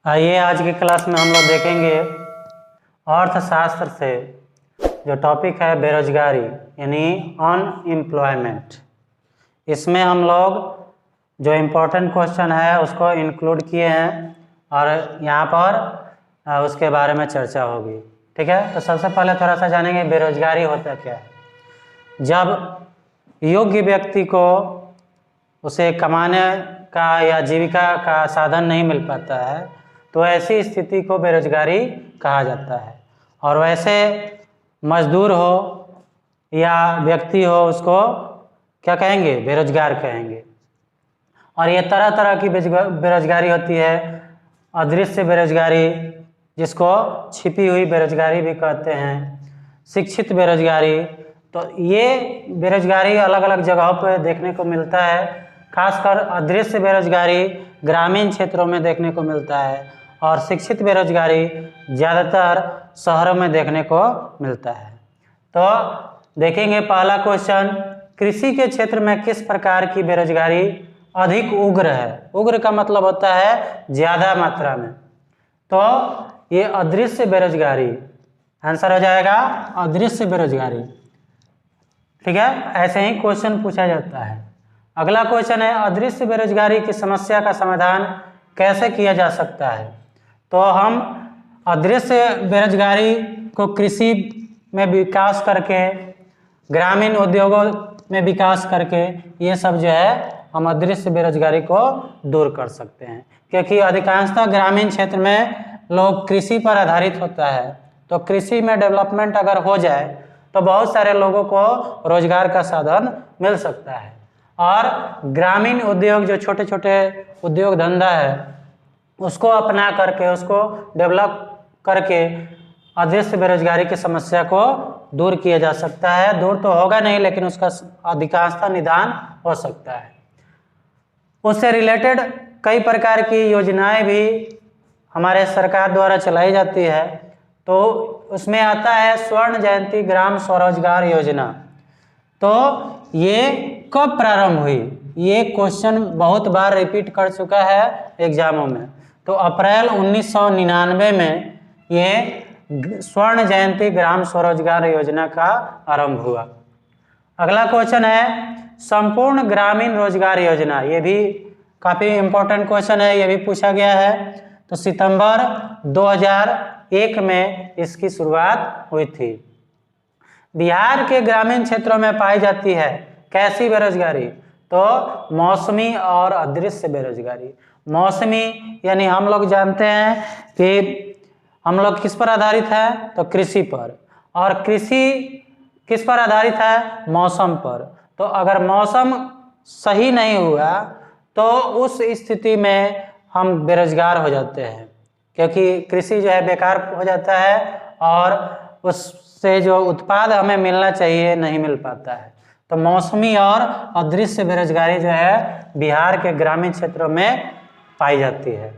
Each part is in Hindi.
आइए आज की क्लास में हम लोग देखेंगे अर्थशास्त्र से जो टॉपिक है बेरोजगारी यानी अनएम्प्लॉयमेंट। इसमें हम लोग जो इम्पोर्टेंट क्वेश्चन है उसको इंक्लूड किए हैं और यहाँ पर उसके बारे में चर्चा होगी। ठीक है, तो सबसे पहले थोड़ा सा जानेंगे बेरोजगारी होता क्या है। जब योग्य व्यक्ति को उसे कमाने का या जीविका का साधन नहीं मिल पाता है तो ऐसी स्थिति को बेरोजगारी कहा जाता है। और वैसे मजदूर हो या व्यक्ति हो उसको क्या कहेंगे, बेरोजगार कहेंगे। और ये तरह तरह की बेरोजगारी होती है। अदृश्य बेरोजगारी जिसको छिपी हुई बेरोजगारी भी कहते हैं, शिक्षित बेरोजगारी। तो ये बेरोजगारी अलग अलग जगहों पर देखने को मिलता है। खासकर अदृश्य बेरोजगारी ग्रामीण क्षेत्रों में देखने को मिलता है और शिक्षित बेरोजगारी ज़्यादातर शहरों में देखने को मिलता है। तो देखेंगे पहला क्वेश्चन, कृषि के क्षेत्र में किस प्रकार की बेरोजगारी अधिक उग्र है। उग्र का मतलब होता है ज़्यादा मात्रा में। तो ये अदृश्य बेरोजगारी आंसर हो जाएगा, अदृश्य बेरोजगारी। ठीक है, ऐसे ही क्वेश्चन पूछा जाता है। अगला क्वेश्चन है, अदृश्य बेरोजगारी की समस्या का समाधान कैसे किया जा सकता है। तो हम अदृश्य बेरोजगारी को कृषि में विकास करके, ग्रामीण उद्योगों में विकास करके, ये सब जो है हम अदृश्य बेरोजगारी को दूर कर सकते हैं। क्योंकि अधिकांशतः ग्रामीण क्षेत्र में लोग कृषि पर आधारित होता है। तो कृषि में डेवलपमेंट अगर हो जाए तो बहुत सारे लोगों को रोजगार का साधन मिल सकता है। और ग्रामीण उद्योग जो छोटे छोटे उद्योग धंधा है उसको अपना करके, उसको डेवलप करके अदृश्य बेरोजगारी की समस्या को दूर किया जा सकता है। दूर तो होगा नहीं लेकिन उसका अधिकांशतः निदान हो सकता है। उससे रिलेटेड कई प्रकार की योजनाएं भी हमारे सरकार द्वारा चलाई जाती है। तो उसमें आता है स्वर्ण जयंती ग्राम स्वरोजगार योजना। तो ये कब प्रारंभ हुई, ये क्वेश्चन बहुत बार रिपीट कर चुका है एग्जामों में। तो अप्रैल 1999 में ये स्वर्ण जयंती ग्राम स्वरोजगार योजना का आरंभ हुआ। अगला क्वेश्चन है संपूर्ण ग्रामीण रोजगार योजना। ये भी काफ़ी इम्पोर्टेंट क्वेश्चन है, ये भी पूछा गया है। तो सितंबर 2001 में इसकी शुरुआत हुई थी। बिहार के ग्रामीण क्षेत्रों में पाई जाती है कैसी बेरोजगारी। तो मौसमी और अदृश्य बेरोजगारी। मौसमी यानी हम लोग जानते हैं कि हम लोग किस पर आधारित है, तो कृषि पर। और कृषि किस पर आधारित है, मौसम पर। तो अगर मौसम सही नहीं हुआ तो उस स्थिति में हम बेरोजगार हो जाते हैं, क्योंकि कृषि जो है बेकार हो जाता है और उससे जो उत्पाद हमें मिलना चाहिए नहीं मिल पाता है। तो मौसमी और अदृश्य बेरोजगारी जो है बिहार के ग्रामीण क्षेत्रों में पाई जाती है।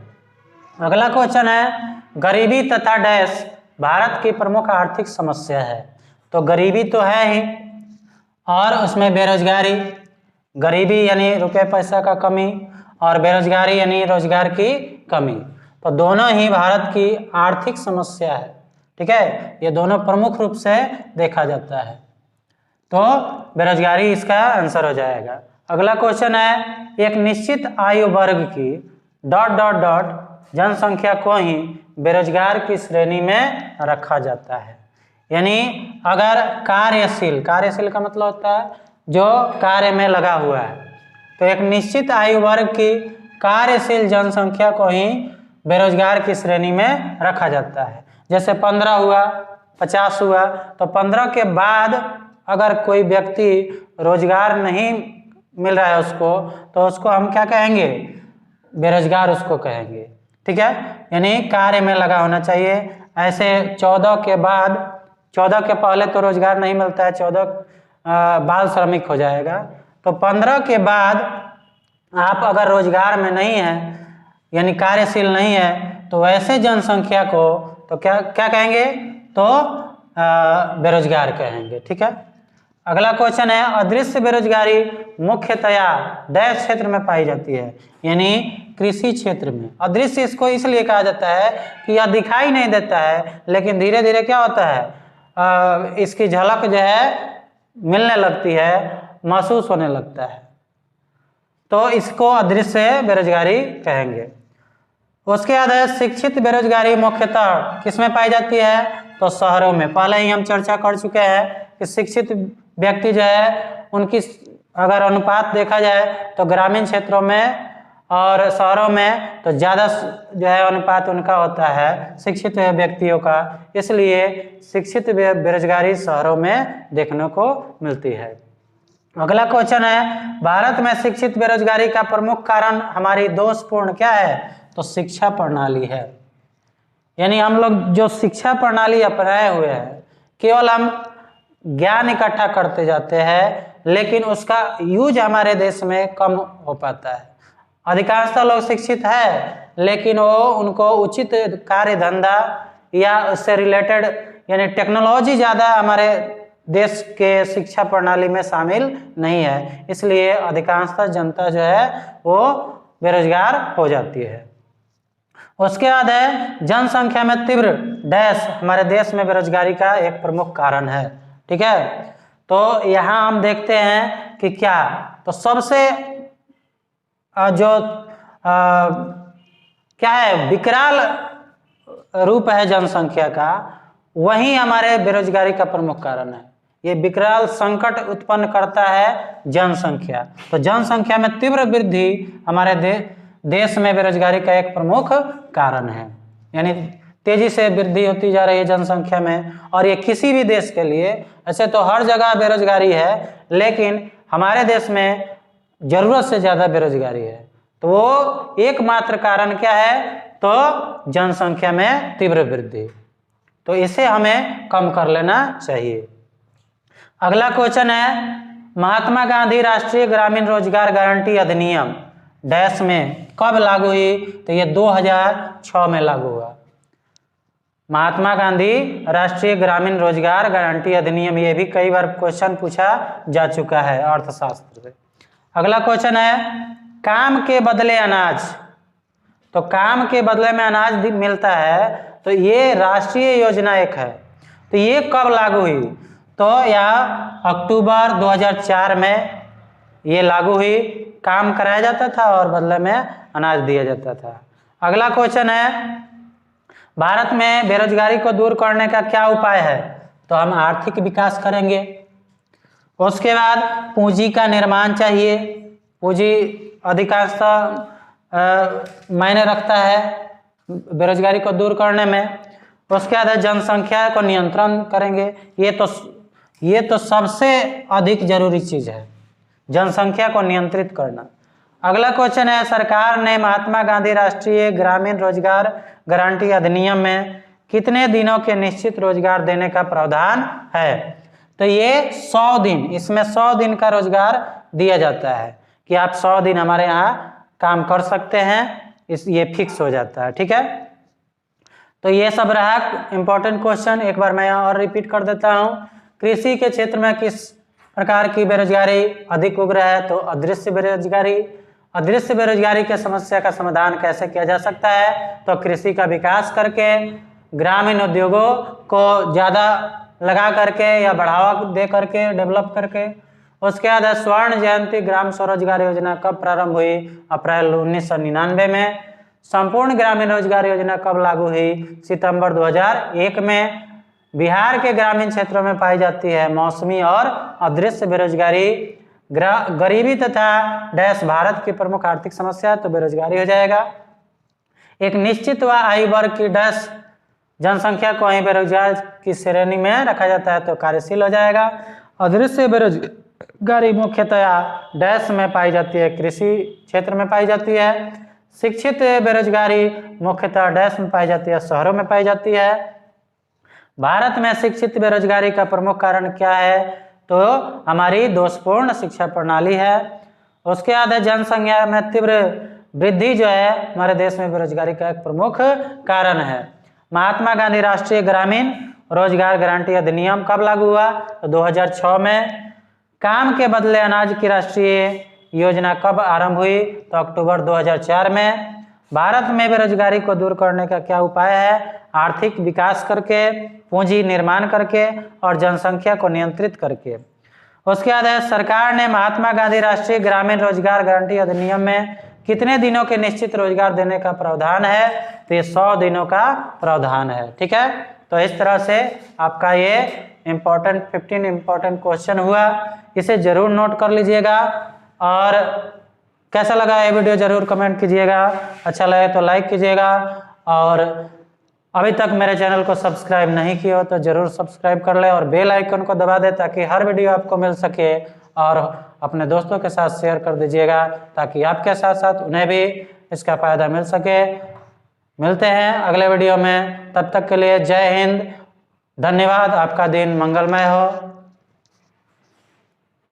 अगला क्वेश्चन है गरीबी तथा डैश भारत की प्रमुख आर्थिक समस्या है। तो गरीबी तो है ही और उसमें बेरोजगारी। गरीबी यानी रुपये पैसा का कमी और बेरोजगारी यानी रोजगार की कमी। तो दोनों ही भारत की आर्थिक समस्या है। ठीक है, ये दोनों प्रमुख रूप से देखा जाता है। तो बेरोजगारी इसका आंसर हो जाएगा। अगला क्वेश्चन है एक निश्चित आयु वर्ग की ... जनसंख्या को ही बेरोजगार की श्रेणी में रखा जाता है। यानी अगर कार्यशील का मतलब होता है जो कार्य में लगा हुआ है। तो एक निश्चित आयु वर्ग की कार्यशील जनसंख्या को ही बेरोजगार की श्रेणी में रखा जाता है। जैसे 15 हुआ, 50 हुआ, तो 15 के बाद अगर कोई व्यक्ति रोजगार नहीं मिल रहा है उसको, तो उसको हम क्या कहेंगे, बेरोजगार उसको कहेंगे। ठीक है, यानी कार्य में लगा होना चाहिए। ऐसे 14 के बाद, 14 के पहले तो रोजगार नहीं मिलता है, 14 बाल श्रमिक हो जाएगा। तो 15 के बाद आप अगर रोजगार में नहीं है यानी कार्यशील नहीं है तो वैसे जनसंख्या को तो क्या कहेंगे, तो बेरोजगार कहेंगे। ठीक है, अगला क्वेश्चन है अदृश्य बेरोजगारी मुख्यतया डैश क्षेत्र में पाई जाती है, यानी कृषि क्षेत्र में। अदृश्य इसको इसलिए कहा जाता है कि यह दिखाई नहीं देता है, लेकिन धीरे धीरे क्या होता है इसकी झलक जो है मिलने लगती है, महसूस होने लगता है, तो इसको अदृश्य बेरोजगारी कहेंगे। उसके बाद है शिक्षित बेरोजगारी मुख्यतः किसमें पाई जाती है, तो शहरों में। पहले ही हम चर्चा कर चुके हैं कि शिक्षित व्यक्ति जो है उनकी अगर अनुपात देखा जाए तो ग्रामीण क्षेत्रों में और शहरों में तो ज़्यादा जो है अनुपात उनका होता है शिक्षित व्यक्तियों का, इसलिए शिक्षित बेरोजगारी शहरों में देखने को मिलती है। अगला क्वेश्चन है भारत में शिक्षित बेरोजगारी का प्रमुख कारण हमारी दोषपूर्ण क्या है, तो शिक्षा प्रणाली है। यानी हम लोग जो शिक्षा प्रणाली अपनाए हुए हैं, केवल हम ज्ञान इकट्ठा करते जाते हैं, लेकिन उसका यूज हमारे देश में कम हो पाता है। अधिकांशतः लोग शिक्षित है, लेकिन वो उनको उचित कार्य धंधा या उससे रिलेटेड यानी टेक्नोलॉजी ज़्यादा हमारे देश के शिक्षा प्रणाली में शामिल नहीं है, इसलिए अधिकांशतः जनता जो है वो बेरोजगार हो जाती है। उसके बाद है जनसंख्या में तीव्र डैश हमारे देश में बेरोजगारी का एक प्रमुख कारण है। ठीक है, तो यहाँ हम देखते हैं कि क्या, तो सबसे जो क्या है विकराल रूप है जनसंख्या का, वही हमारे बेरोजगारी का प्रमुख कारण है। ये विकराल संकट उत्पन्न करता है जनसंख्या, तो जनसंख्या में तीव्र वृद्धि हमारे देश में बेरोजगारी का एक प्रमुख कारण है। यानी तेजी से वृद्धि होती जा रही है जनसंख्या में, और ये किसी भी देश के लिए, ऐसे तो हर जगह बेरोजगारी है, लेकिन हमारे देश में जरूरत से ज्यादा बेरोजगारी है। तो वो एकमात्र कारण क्या है, तो जनसंख्या में तीव्र वृद्धि, तो इसे हमें कम कर लेना चाहिए। अगला क्वेश्चन है महात्मा गांधी राष्ट्रीय ग्रामीण रोजगार गारंटी अधिनियम डैश में कब लागू हुई, तो ये 2006 में लागू हुआ। महात्मा गांधी राष्ट्रीय ग्रामीण रोजगार गारंटी अधिनियम, ये भी कई बार क्वेश्चन पूछा जा चुका है अर्थशास्त्र से। अगला क्वेश्चन है काम के बदले अनाज, तो काम के बदले में अनाज मिलता है, तो ये राष्ट्रीय योजना एक है, तो ये कब लागू हुई, तो यह अक्टूबर 2004 में ये लागू हुई। काम कराया जाता था और बदले में अनाज दिया जाता था। अगला क्वेश्चन है भारत में बेरोजगारी को दूर करने का क्या उपाय है, तो हम आर्थिक विकास करेंगे। उसके बाद पूंजी का निर्माण चाहिए, पूंजी अधिकांशतः मायने रखता है बेरोजगारी को दूर करने में। उसके बाद जनसंख्या को नियंत्रण करेंगे, ये तो सबसे अधिक जरूरी चीज है, जनसंख्या को नियंत्रित करना। अगला क्वेश्चन है सरकार ने महात्मा गांधी राष्ट्रीय ग्रामीण रोजगार गारंटी अधिनियम में कितने दिनों के निश्चित रोजगार देने का प्रावधान है, तो ये 100 दिन, इसमें 100 दिन का रोजगार दिया जाता है कि आप 100 दिन हमारे यहाँ काम कर सकते हैं, ये फिक्स हो जाता है। ठीक है, तो ये सब रहा इंपॉर्टेंट क्वेश्चन, एक बार मैं और रिपीट कर देता हूँ। कृषि के क्षेत्र में किस प्रकार की बेरोजगारी अधिक उग्र है, तो अदृश्य बेरोजगारी। अदृश्य बेरोजगारी के समस्या का समाधान कैसे किया जा सकता है, तो कृषि का विकास करके, ग्रामीण उद्योगों को ज़्यादा लगा करके या बढ़ावा दे करके, डेवलप करके। उसके बाद स्वर्ण जयंती ग्राम स्वरोजगार योजना कब प्रारंभ हुई, अप्रैल 1999 में। संपूर्ण ग्रामीण रोजगार योजना कब लागू हुई, सितंबर 2001 में। बिहार के ग्रामीण क्षेत्रों में पाई जाती है मौसमी और अदृश्य बेरोजगारी। गरीबी तथा डैश भारत की प्रमुख आर्थिक समस्या, तो बेरोजगारी हो जाएगा। एक निश्चित व आयु वर्ग की डैश जनसंख्या को वहीं बेरोजगार की श्रेणी में रखा जाता है, तो कार्यशील हो जाएगा। अदृश्य बेरोजगारी मुख्यतया डैश में पाई जाती है, कृषि क्षेत्र में पाई जाती है। शिक्षित बेरोजगारी मुख्यतः डैश में पाई जाती है, शहरों में पाई जाती है। भारत में शिक्षित बेरोजगारी का प्रमुख कारण क्या है, तो हमारी दोषपूर्ण शिक्षा प्रणाली है। उसके बाद जनसंख्या में तीव्र वृद्धि जो है हमारे देश में बेरोजगारी का एक प्रमुख कारण है। महात्मा गांधी राष्ट्रीय ग्रामीण रोजगार गारंटी अधिनियम कब लागू हुआ, तो 2006 में। काम के बदले अनाज की राष्ट्रीय योजना कब आरंभ हुई? तो अक्टूबर 2004 में। भारत में बेरोजगारी को दूर करने का क्या उपाय है? आर्थिक विकास करके, पूंजी निर्माण करके और जनसंख्या को नियंत्रित करके। उसके बाद है, सरकार ने महात्मा गांधी राष्ट्रीय ग्रामीण रोजगार गारंटी अधिनियम में कितने दिनों के निश्चित रोजगार देने का प्रावधान है? तो ये 100 दिनों का प्रावधान है। ठीक है, तो इस तरह से आपका ये 15 इम्पोर्टेंट क्वेश्चन हुआ, इसे जरूर नोट कर लीजिएगा। और कैसा लगा ये वीडियो जरूर कमेंट कीजिएगा, अच्छा लगे तो लाइक कीजिएगा, और अभी तक मेरे चैनल को सब्सक्राइब नहीं किया हो तो जरूर सब्सक्राइब कर ले और बेल आइकन को दबा दे ताकि हर वीडियो आपको मिल सके, और अपने दोस्तों के साथ शेयर कर दीजिएगा ताकि आपके साथ साथ उन्हें भी इसका फायदा मिल सके। मिलते हैं अगले वीडियो में, तब तक के लिए जय हिंद, धन्यवाद, आपका दिन मंगलमय हो।